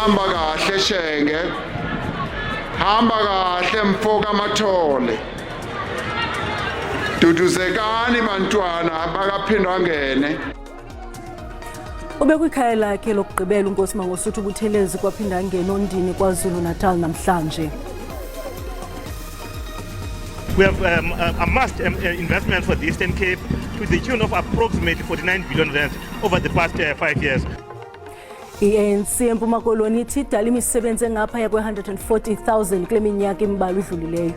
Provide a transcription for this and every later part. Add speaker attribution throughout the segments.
Speaker 1: hamba kahle Shenge, hamba kahle mfoka Mathole, duduzekani bantwana bakaphindwa ngene.
Speaker 2: Ubekwikhaya lakhe lokugqibela uNkosi Mangosuthu Buthelezi kwaphinda ngena ondini KwaZulu Natal namhlanje.
Speaker 3: We have amassed investments for the Eastern Cape to the tune of approximately 49 billion rand over the past 5 years.
Speaker 2: I-ANC eMpuma Koloni ithi idala imisebenzi engaphaya kwe-140,000 kule minyaka embalwa idlulileyo.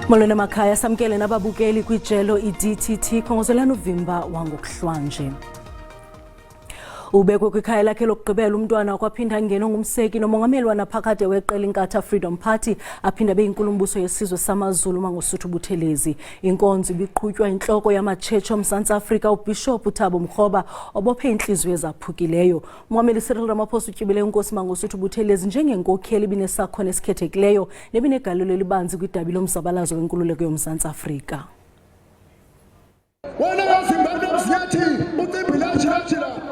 Speaker 2: Molweni emakhaya, samkele nababukeli kwijelo iDTT khongozelana uvimba wangokuhlwanje. Ubekwe kwikhaya lakhe lokugqibela umntwana kwaphinda ngena ongumseki nomongameli wanaphakade weqela iNkatha Freedom Party aphinda beyinkulumbuso yesizwe samaZulu Mangosuthu Buthelezi. Inkonzo ibiqhutywa inhloko yamatshetshi oMzantsi Afrika uBishop Thabo Mkhoba obophe inhliziyo ezaphukileyo. Umongameli Cyril Ramaphosa utyibile uNkosi Mangosuthu Buthelezi njengenkokheli ebinesakhono esikhethekileyo nebinegalelo elibanzi kwidabi lomzabalazo wenkululeko yoMzantsi Afrika.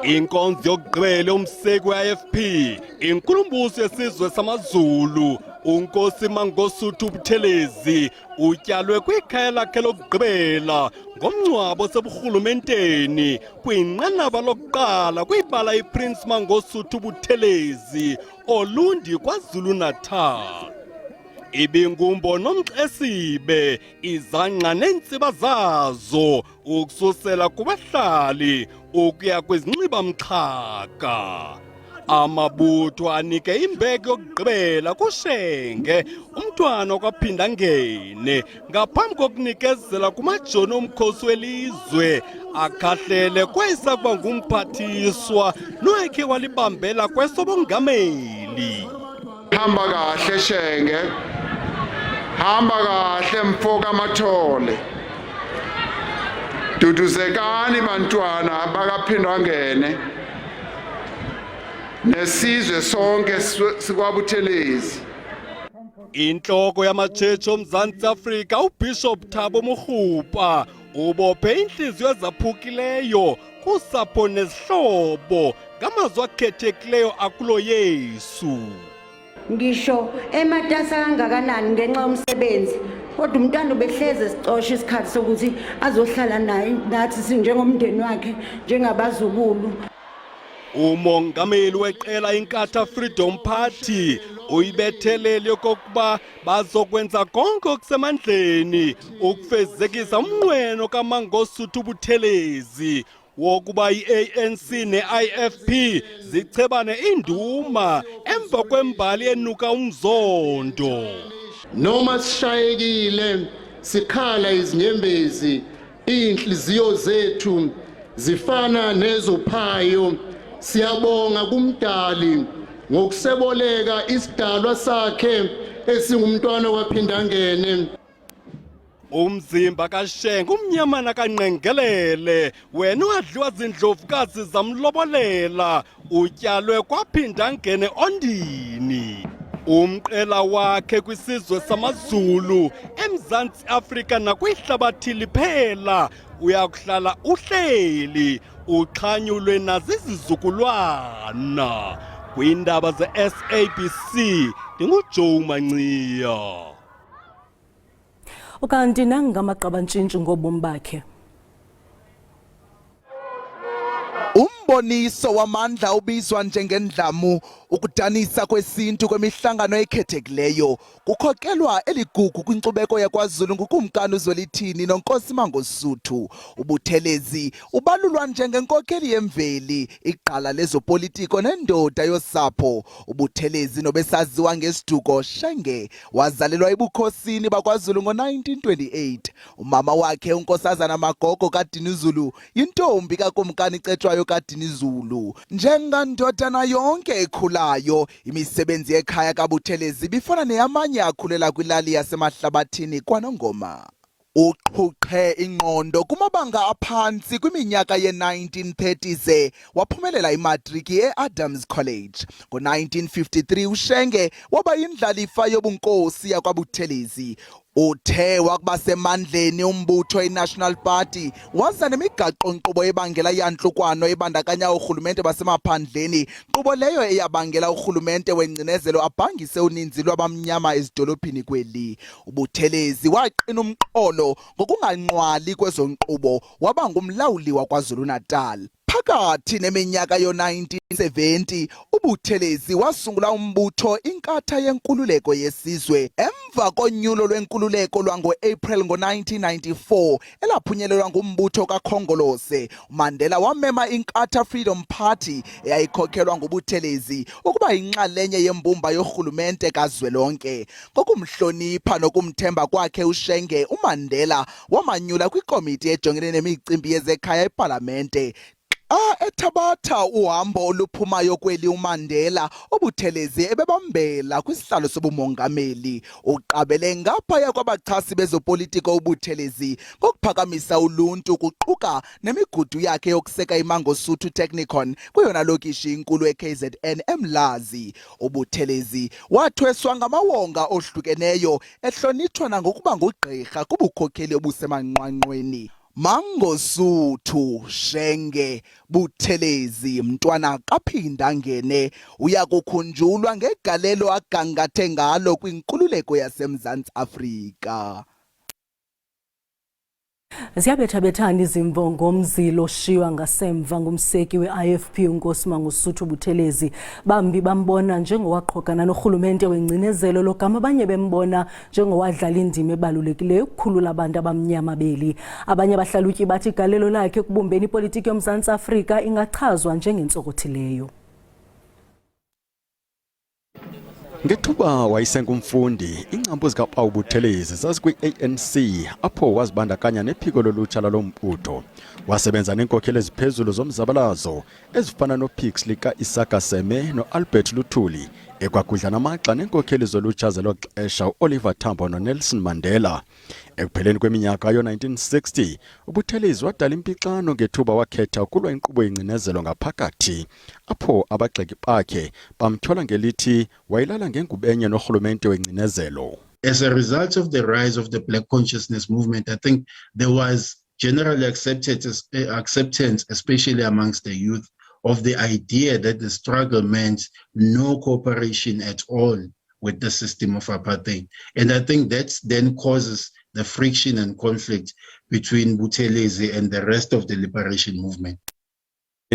Speaker 4: Inkonzo yokugqibela umseki we-IFP, inkulumbuso yesizwe samaZulu, uNkosi Mangosuthu Buthelezi utyalwe kwikhaya lakhe lokugqibela ngomngcwabo oseburhulumenteni kwinqanaba lokuqala kwibala iPrince Mangosuthu Buthelezi olundi KwaZulu Natal. Ibingumbono omxesibe izangqa nentsiba zazo ukususela kubahlali ukuya kwezinxiba mxhaka. Amabutho anike imbeko yokugqibela kuShenge umntwana okwaphinda ngene ngaphambi kokunikezela kumajelo omkhosi welizwe akhahlele kwesakuba ngumphathiswa noyekhe walibambela kwesobongameli.
Speaker 1: Hamba kahle Shenge, hamba kahle mfoka Mathole, duduzekani bantwana bakaphindwa ngene nesizwe sonke sikwaButhelezi.
Speaker 4: Inhloko yamatshetshi oMzantsi Afrika uBishop Thabo Mkhoba ubophe inhliziyo ezaphukileyo kusapho nezihlobo ngamazwi akhethekileyo akulo Yesu.
Speaker 5: Ngisho ematasa kangakanani ngenxa yomsebenzi kodwa umntwana ubehleze esicosha isikhathi sokuthi azohlala naye nathi sinjengomndeni wakhe njengabazukulu.
Speaker 4: Umongameli weqela iNkatha Freedom Party uyibethelele okokuba bazokwenza konke okusemandleni ukufezekisa umnqweno kaMangosuthu Buthelezi wokuba i-ANC ne-IFP zichebane induma emva kwembali enuka umzondo.
Speaker 6: Noma sishayekile sikhala izinyembezi, inhliziyo zethu zifana nezophayo. Siyabonga kumdali ngokuseboleka isidalwa sakhe esingumntwana waphinda ngene.
Speaker 4: Umzimba kaShenge umnyamana kanqengelele wena wadliwa zindlovukazi zamlobolela utyalwe kwaphinda ngene ondini. Umqela wakhe kwisizwe samaZulu eMzantsi Afrika nakwihlabathi liphela uyakuhlala uhleli uqhanyulwe nazizizukulwana. Kwiindaba ze-SABC ndinguJoe Mancia.
Speaker 2: Ukanti nangamaqabantshintshi ngobomi bakhe.
Speaker 7: Umboniso wamandla ubizwa njengendlamu ukudanisa kwesintu kwemihlangano ekhethekileyo kukhokelwa eligugu kwinkcubeko yakwaZulu ngukumkani uZwelithini noNkosi Mangosuthu. uButhelezi ubalulwa njengenkokheli yemveli, igqala lezopolitiko nendoda yosapho. uButhelezi nobesaziwa ngesiduko Shenge wazalelwa ebukhosini bakwaZulu ngo-1928. umama wakhe uNkosazana Magogo kaDinizulu yintombi kakumkani cetshwayo kaDinizulu. Njengandodana yonke ekhulayo, imisebenzi ekhaya kaButhelezi bifana neyamanye akhulela kwilali yasemahlabathini kwaNongoma. Uqhuqhe ingqondo kumabanga aphansi kwiminyaka ye-1930s waphumelela imatriki e-Adams College. Ngo-1953 uShenge waba yindlalifa yobunkosi yakwaButhelezi. Uthe wakuba semandleni umbutho i-National Party waza nemigaqo-nkqubo ebangela yantlukwano ebandakanya urhulumente basemaphandleni, nkqubo leyo eyabangela urhulumente wengcinezelo abhangise uninzi lwabamnyama ezidolophini kweli. uButhelezi waqina umqolo ngokunganqwali kwezo nkqubo waba ngumlawuli waKwaZulu-Natal. Phakathi neminyaka yo-1970 uButhelezi wasungula umbutho inkatha yenkululeko yesizwe. Emva konyulo lwenkululeko lwango-April ngo-1994 elaphunyelelwa ngumbutho kaKhongolose, uMandela wamema inkatha Freedom Party eyayikhokelwa nguButhelezi ukuba yinxalenye yembumba yorhulumente kazwelonke. Ngokumhlonipha nokumthemba kwakhe uShenge, uMandela wamanyula kwikomiti ejongene nemicimbi yezekhaya eParlamente. Ethabatha uhambo oluphumayo kweli uMandela, uButhelezi ebebambela kwisihlalo sobumongameli. Uqabele ngaphaya kwabachasi bezopolitiko uButhelezi ngokuphakamisa uluntu, kuquka nemigudu yakhe yokuseka iMangosuthu Technikon kweyona lokishi inkulu eKZN eMlazi. uButhelezi wathweswa ngamawonga ohlukeneyo, ehlonitshwa nangokuba ngugqirha kubukhokheli obusemanqwanqweni. Mangosuthu, Shenge, Buthelezi mntwana kaphinda ngene uyakukhunjulwa ngegalelo agangathe ngalo kwinkululeko yaseMzantsi Afrika.
Speaker 2: Ziyabethabethana izimvo ngomzilo oshiywa ngasemva ngumseki we-IFP uNkosi Mangosuthu Buthelezi. Bambi bambona njengowaqhokana norhulumente wengcinezelo, logama abanye bembona njengowadlala indima ebalulekileyo ukukhulula abantu abamnyama beli. Abanye abahlalutyi bathi igalelo lakhe ekubumbeni ipolitiki yoMzantsi Afrika ingachazwa njengentsonkothileyo.
Speaker 4: Ngethuba wayesengumfundi, ingcambu zikaPawu Buthelezi zazikwi-ANC apho wazibandakanya nephiko lolutsha lalombutho. Wasebenza neenkokheli eziphezulu zomzabalazo ezifana noPix lika-Isaka Seme no-Albert Luthuli, ekwakudla namaxa neenkokheli zolutsha zelo xesha uOliver Tambo noNelson Mandela. Ekupheleni kweminyaka yo-1960, uButhelezi wadala impixano ngethuba wakhetha ukulwa inkqubo yengcinezelo ngaphakathi, apho abagxeki bakhe bamtyhola ngelithi wayelala ngengubo enye norhulumente wengcinezelo.
Speaker 8: As a result of the rise of the Black consciousness movement, I think there was generally acceptance, especially amongst the youth, of the idea that the struggle meant no cooperation at all with the system of apartheid. And I think that then causes the friction and conflict between Buthelezi and the rest of the liberation movement.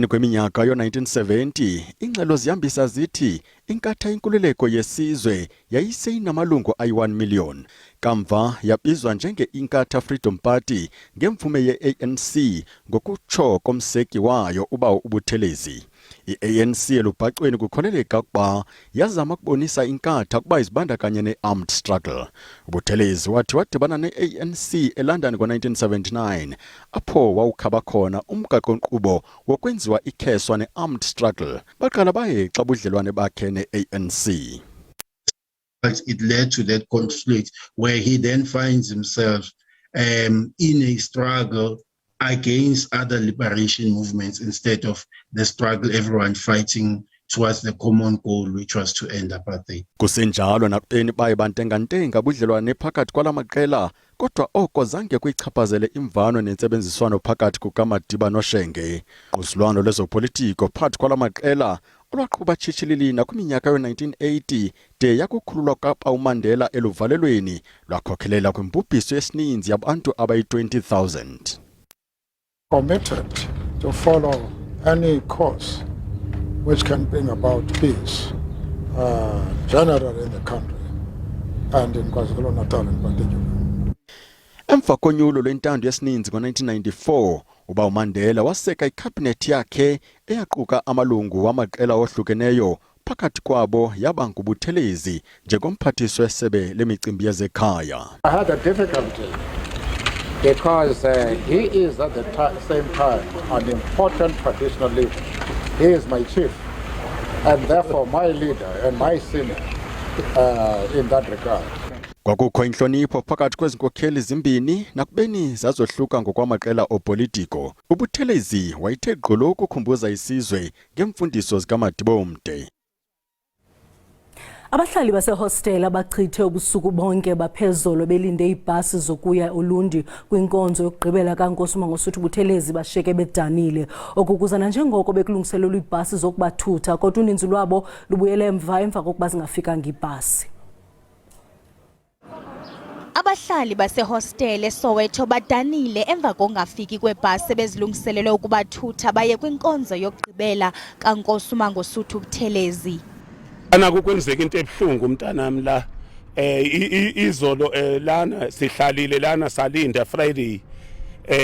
Speaker 4: Kweminyaka yo-1970, ingxelo zihambisa zithi inkatha yenkululeko yesizwe yayiseyinamalungu ayi-1 million. Kamva yabizwa njenge-Inkatha Freedom Party ngemvume ye-ANC ngokutsho komseki wayo uBawu uButhelezi. I-ANC elubhacweni kukholeleka ukuba yazama ukubonisa inkatha ukuba izibandakanye ne-armed struggle. uButhelezi wathi wadibana ne-ANC eLondon ngo-1979 apho wawukhaba khona umgaqo-nkqubo wokwenziwa ikheswa ne-armed struggle. Baqala bayexa ubudlelwane bakhe ne-ANC.
Speaker 8: It led to that conflict where he then finds himself in a struggle against other liberation movements instead of the struggle everyone fighting towards the common goal, which was to end apartheid.
Speaker 4: Kusenjalo nakubeni baye bantengantenga budlelwane phakathi kwala maqela, kodwa oko zange kuyichaphazele imvano nentsebenziswano phakathi kukaMadiba noShenge. Uqhudelwano lwezopolitiko phakathi kwala maqela olwaqhuba tshitshililina kwiminyaka yo-1980 de yakukhululwa kaPawu Mandela eluvalelweni lwakhokhelela kwimbubhiso yesininzi yabantu abayi-20,000.
Speaker 9: Committed to follow any course which can bring about peace, generally in the country and in KwaZulu-Natal in particular.
Speaker 4: Emva konyulo lwentando yesininzi ngo-1994, uBawu Mandela waseka ikhabhinethi yakhe eyaquka amalungu wamaqela ohlukeneyo, phakathi kwabo yaba nguButhelezi njengomphathiswa wesebe lemicimbi yezekhaya.
Speaker 9: I had a difficulty because he is at the same time an important traditional leader. He is my chief and therefore my leader and my senior in that regard.
Speaker 4: Kwakukho inhlonipho phakathi kwezinkokheli zimbini nakubeni zazohluka ngokwamaqela opolitiko. uButhelezi wayithe gqolo ukukhumbuza isizwe ngemfundiso zikaMadibomde.
Speaker 2: Abahlali basehostel abachithe ubusuku bonke baphezolo belinde ibhasi zokuya Ulundi kwinkonzo yokugqibela kaNkosi uMangosuthu Buthelezi bashiyeke bedanile. Okukuzana njengoko bekulungiselelwa ibhasi zokubathutha kodwa uninzi lwabo lubuyele emva kokuba zingafikanga ibhasi.
Speaker 10: Abahlali basehostel eSoweto badanile emva kokungafiki kwebhasi bezilungiselelwe ukubathutha baye kwinkonzo yokugqibela kaNkosi uMangosuthu Buthelezi.
Speaker 11: Kukwenzeka into ebuhlungu mntanami la izolo lana sihlalile lana salinda Friday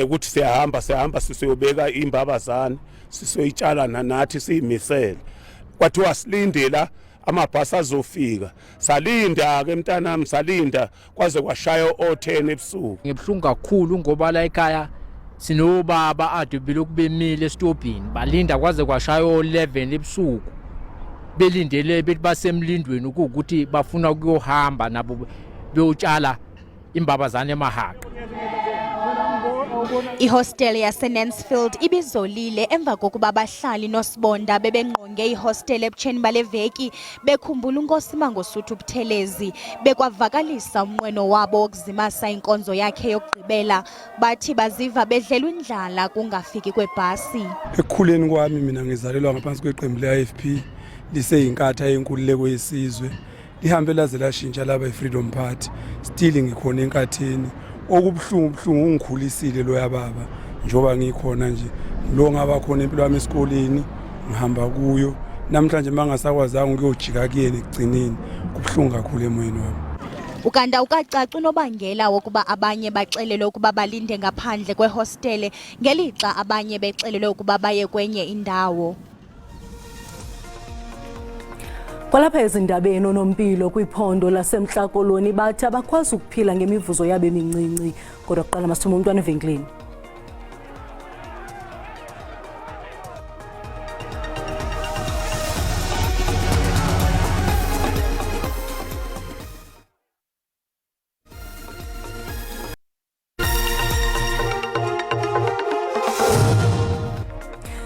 Speaker 11: ukuthi siyahamba sisiyobeka imbabazana sisoyitshala nathi siyimisele kwathiwa silindela amabhasi azofika salinda ke mntanami salinda kwaze kwashaya o10 ebusuku.
Speaker 12: Ngebuhlungu kakhulu ngoba la ekhaya sinobaba ade bilokhu bemile estopini balinda kwaze kwashaya o11 ebusuku belindele bethi basemlindweni ukuthi bafuna ukuyohamba nabo beyotshala imbabazana emahaqa.
Speaker 10: Ihostel yaseNansfield ibizolile emva kokuba abahlali noSibonda bebengqonge ihostel ebutsheni bale veki bekhumbula uNkosi Mangosuthu Buthelezi bekwavakalisa umnqweno wabo wokuzimasa inkonzo yakhe yokugqibela. Bathi baziva bedlelwa indlala kungafiki kwebhasi.
Speaker 13: Ekukhuleni kwami mina ngizalelwa ngaphansi kweqembu le-IFP liseyinkatha yenkululeko yesizwe lihambe laze lashintsha laba iFreedom Party still ngikhona enkatheni. Okubuhlungu ungikhulisile lo yababa njoba ngikhona nje lo ngaba khona impilo yami esikoleni ngihamba kuyo namhlanje mangasakwazanga ukuyojika kuyena ekugcineni kubuhlungu kakhulu emoyeni wami.
Speaker 10: Ukanda ukacaca unobangela wokuba abanye baxelelwe ukuba balinde ngaphandle kwehostel ngelixa abanye bexelelwe ukuba baye kwenye indawo.
Speaker 2: Kwalapha ezindabeni onompilo kwiphondo laseMntla Koloni bathi abakwazi ukuphila ngemivuzo yabo emincinci kodwa kuqala masithuma umntwana evenkileni.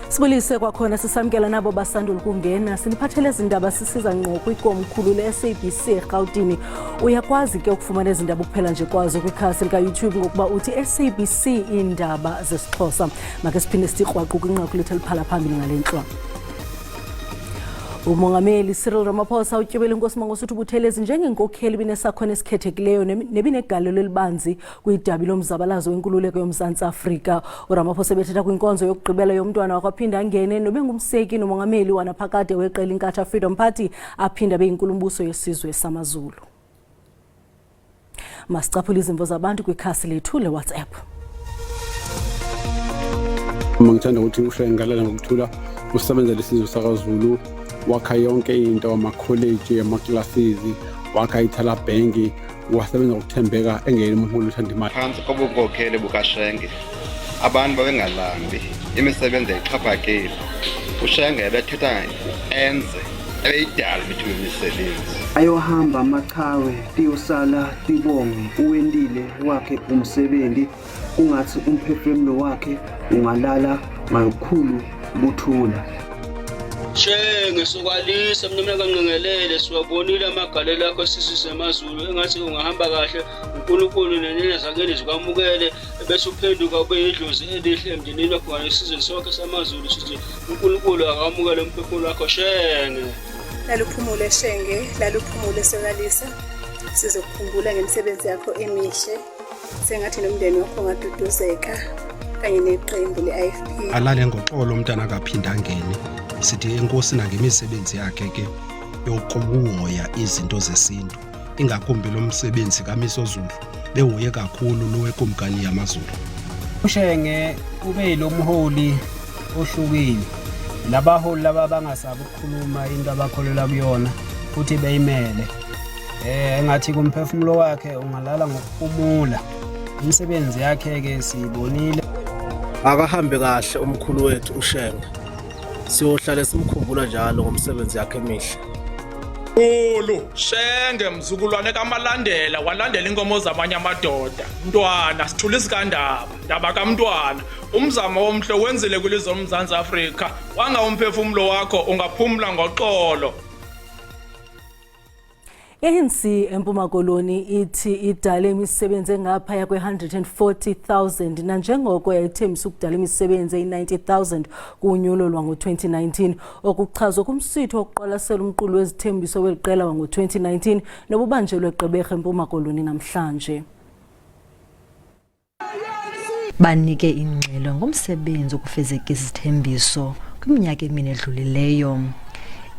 Speaker 2: Sibulise kwakhona sisamkela nabo basandula ukungena siniphathele izindaba sisiza ngqo kwikomkhulu le-SABC eGauteng. Uyakwazi ke ukufumana izindaba kuphela nje kwazo kwikhasi lika-YouTube ngokuba uthi SABC Iindaba zesiXhosa. Make siphinde siqhaqhu kwinqaku lethu eliphala phambili ngalenhlwa. Umongameli Cyril Ramaphosa utyebele uNkosi Mangosuthu Buthelezi njengenkokheli binesakhono esikhethekileyo nebinegalelo elibanzi kwidabi lomzabalazo wenkululeko yoMzantsi Afrika. uRamaphosa bethetha kwinkonzo yokugqibela yomntwana wakwaphinda angene nobengumseki nomongameli wanaphakade weqela iNkatha Freedom Party aphinda beyinkulumbuso yesizwe samaZulu. Masicaphule izimvo zabantu kwikhasi lethu leWhatsApp.
Speaker 14: Ngithanda ukuthi ushengalala ngokuthula usebenza lesizwe sakaZulu wakha yonke into amakholeji amaclasses wakha ithala bank wasebenza ngokuthembeka engene umuntu uthanda imali
Speaker 15: phansi kobunkokheli bukaShenge abantu babengalambi imisebenzi exhaphakile uShenge bethetha enze ebeyidala bethu imisebenzi
Speaker 16: ayohamba amachawe tiyosala tibonge uwendile wakhe umsebenzi ungathi umphefumulo wakhe ungalala ngakhulu buthula.
Speaker 17: Shenge sokwalisa mnumzane kaNgqengelele siwabonile amagalelo akho sisizwe samaZulu engathi ungahamba kahle uNkulunkulu nenene zakeni zikwamukele bese uphenduka ube idlozi elihle emndenini wakho ngesizwe sonke samaZulu sithi uNkulunkulu akamukele umphefumulo wakho Shenge.
Speaker 18: Laluphumule Shenge laluphumule sokalisa sizokukhumbula ngemisebenzi yakho emihle sengathi nomndeni wakho ungaduduzeka kanye neqembu le-IFP
Speaker 19: alale ngoxolo umntana akaphinda angene sithi enkosi ngemisebenzi yakhe ke yokuhoya izinto zesintu ingakumbi lo msebenzi kaMiso Zulu behoye kakhulu lo wekomkani yamaZulu.
Speaker 20: uShenge ube lo mholi ohlukile labaholi laba bangasabi ukukhuluma into abakholela kuyona futhi beyimele engathi kumphefumulo wakhe ungalala ngokuphumula imisebenzi yakhe ke sibonile
Speaker 21: akahambe kahle umkhulu wethu uShenge siyohlala simkhumbula njalo ngomsebenzi yakhe emihle.
Speaker 3: Shenge mzukulwane kaMalandela walandela inkomo zamanye amadoda. Mntwana sithula isikandaba, ndaba kaMntwana. Umzamo womhle wenzile kwilizwe loMzantsi Afrika. Wanga umphefumulo wakho ungaphumla ngoxolo.
Speaker 2: ANC eMpuma Koloni ithi idale imisebenzi engaphaya kwe-140,000 nanjengoko yayithembisa ukudala imisebenzi eyi-90,000 kunyulo lwango-2019 okuchazwe kumsitho wokuqwalasela umqulu wezithembiso weliqela wango-2019 nobubanjelwe eGqeberha eMpuma Koloni namhlanje.
Speaker 22: Banike ingxelo ngomsebenzi wokufezekisa isithembiso kwiminyaka emine edlulileyo.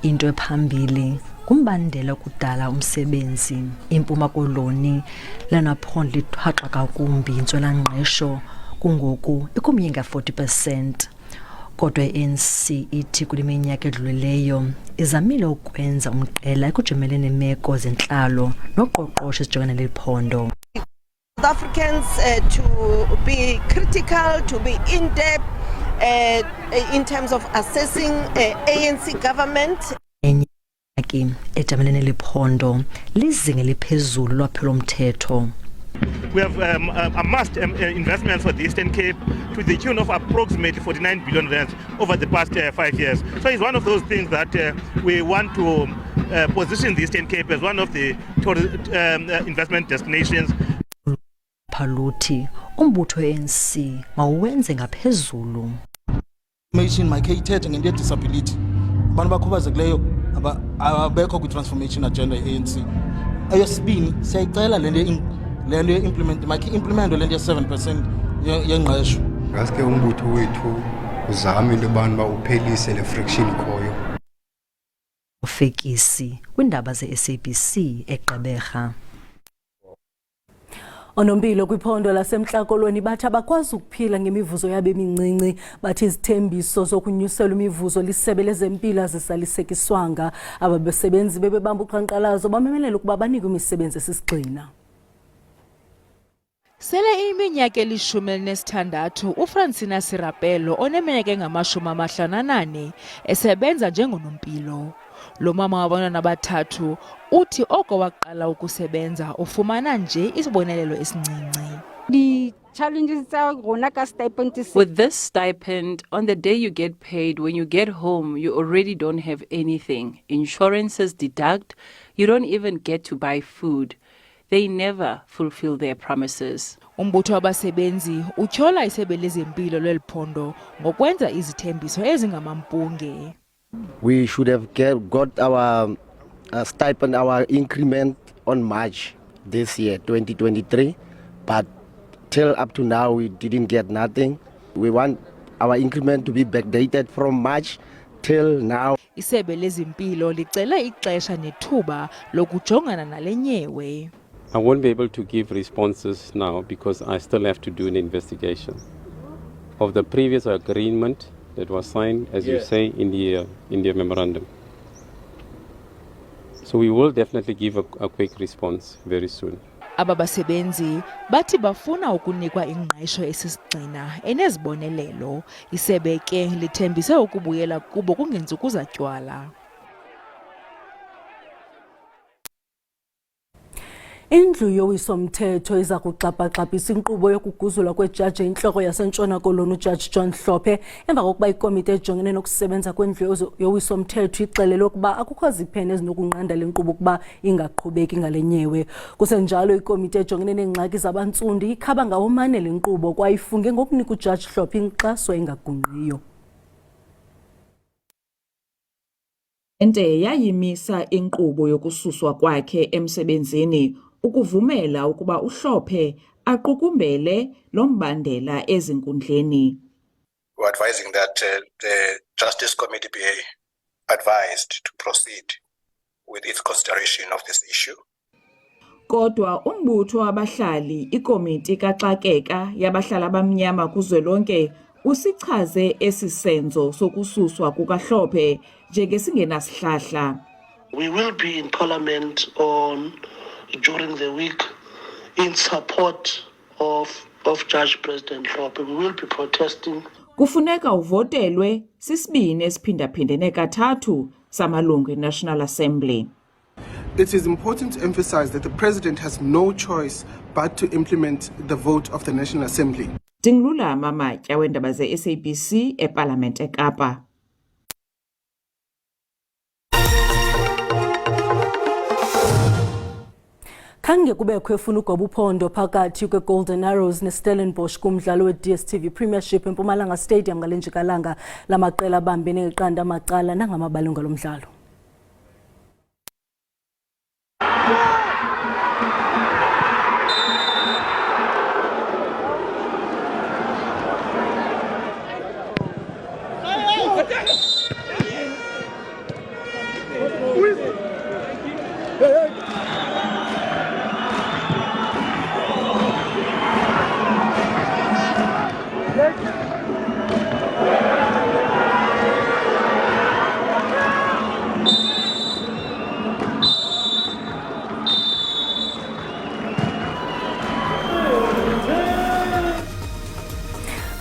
Speaker 22: Into ephambili kumbandela kudala umsebenzi. Impuma Koloni lanaphondo lithwaxa kakumbi intswelangqesho kungoku ikumyinga 40%. Kodwa i-ANC ithi kule minyaka edlulileyo izamile ukwenza umqela ekujemeleni imeko zentlalo noqoqosho ezijongene liphondo.
Speaker 23: South Africans to be critical, to be in-depth in terms of assessing ANC government.
Speaker 22: Ejamelene liphondo lizinge liphezulu lwaphulomthetho.
Speaker 24: We have amassed investments for the Eastern Cape to the tune of approximately 49 billion rands over the past 5 years. So it's one of those things that we want to position the Eastern Cape as one of the tourist investment destinations.
Speaker 22: Paluti, umbutho ANC mawuwenze ngaphezulu.
Speaker 25: Marketed ngento disability. Abantu bakhubazekileyo abekho kwi-transformation agenda ye-ANC. Eyesibini siyayicela lento implement lento ye-7% yengqesho.
Speaker 26: Ngaske umbutho wethu uzame into abantu bawuphelise le friction ikhoyo.
Speaker 22: Ufekisi kwindaba ze-SABC eGqeberha.
Speaker 2: Onompilo kwiphondo laseMntla Koloni bathi abakwazi ukuphila ngemivuzo yabo emincinci, bathi izithembiso zokunyusela imivuzo lisebe lezempilo azisalisekiswanga. Abasebenzi bebebamba uqhankqalazo bamemelela ukuba banikwe imisebenzi esisigxina.
Speaker 27: Sele iminyaka eli-16 uFrancina Sirapelo oneminyaka engama-54 esebenza njengonompilo. Lo mama wabantwana abathathu uthi oko waqala ukusebenza ufumana nje isibonelelo esincinci.
Speaker 28: With this stipend, on the day you get paid, when you get home, you already don't have anything. Insurances deduct, you don't even get to buy food. They never fulfill their promises.
Speaker 27: Umbutho wabasebenzi utyhola isebe lezempilo lweliphondo ngokwenza izithembiso ezingamampunge.
Speaker 29: We should have got our stipend, our increment on March this year, 2023, but till up to now we didn't get nothing. We want our increment to be backdated from March till now.
Speaker 27: Isebe lezempilo licela ixesha nethuba lokujongana nale nyewe.
Speaker 30: I won't be able to give responses now because I still have to do an investigation of the previous agreement that was signed, as you say, in the memorandum. So we will definitely give a quick response very soon.
Speaker 27: Aba basebenzi bathi bafuna ukunikwa ingqesho esisigxina enezibonelelo. Isebe ke lithembise ukubuyela kubo kungenzuku zatywala.
Speaker 2: Indlu yowiso-mthetho iza kuxapha-xaphisa inkqubo yokuguzulwa kwejaji intloko yaseNtshona Koloni uJaji John Hlophe emva kokuba ikomiti ejongene nokusebenza kwendlu yowiso-mthetho ixelele ukuba akukho ziphene ezinokunqanda le nkqubo ukuba ingaqhubeki ngale nyewe. Kusenjalo ikomiti ejongene neengxaki zabantsundi ikhaba ngawomane le nkqubo kwaye ifunge ngokunika uJaji Hlophe inkxaso engagungqiyo.
Speaker 31: Ente yayimisa inkqubo yokususwa kwakhe emsebenzini ukuvumela ukuba uHlophe aqukumbele lo mbandela ezinkundleni.
Speaker 32: We're advising that the Justice Committee be advised to proceed with its consideration of this issue.
Speaker 31: Kodwa umbutho wabahlali ikomiti kaxakeka yabahlali abamnyama kuzwelonke usichaze esisenzo sokususwa kukaHlophe njengesingenasihlahla.
Speaker 33: We will be in Parliament during the week in support of Judge President Hlophe. We will be protesting.
Speaker 31: Kufuneka uvotelwe sisibini esiphindaphindene kathathu samalungu eNational Assembly.
Speaker 1: It is important to emphasize that the President has no choice but to implement the vote of the National Assembly.
Speaker 31: Dinglula Mamatya weendaba ze-SABC eParlament eKapa.
Speaker 2: Khange kubekho efuna ugoba uphondo phakathi kweGolden Arrows neStellenbosch kumdlalo we-DStv Premiership eMpumalanga Stadium ngale njikalanga lamaqela abambene ngeqanda amacala nangamabalunga lomdlalo.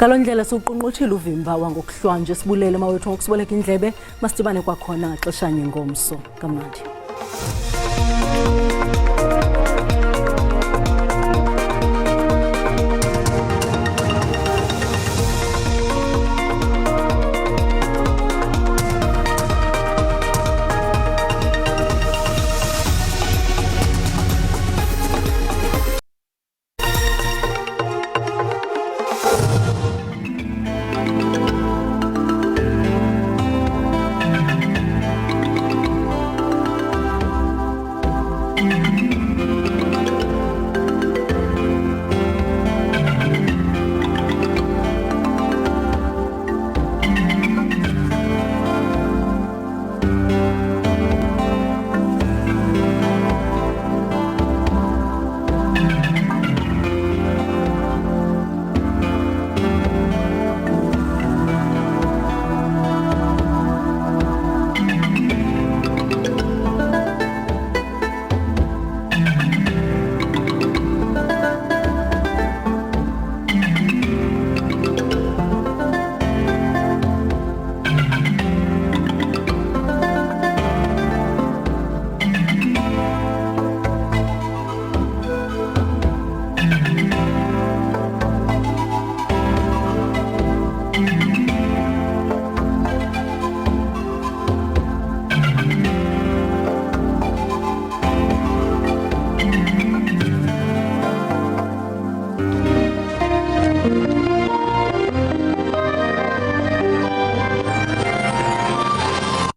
Speaker 2: Kalondlela suqunquthile uvimba wangokuhlwanje sibulele mawethu ngokusiboleka indlebe masidibane kwakhona xeshanye ngomso kamnandi.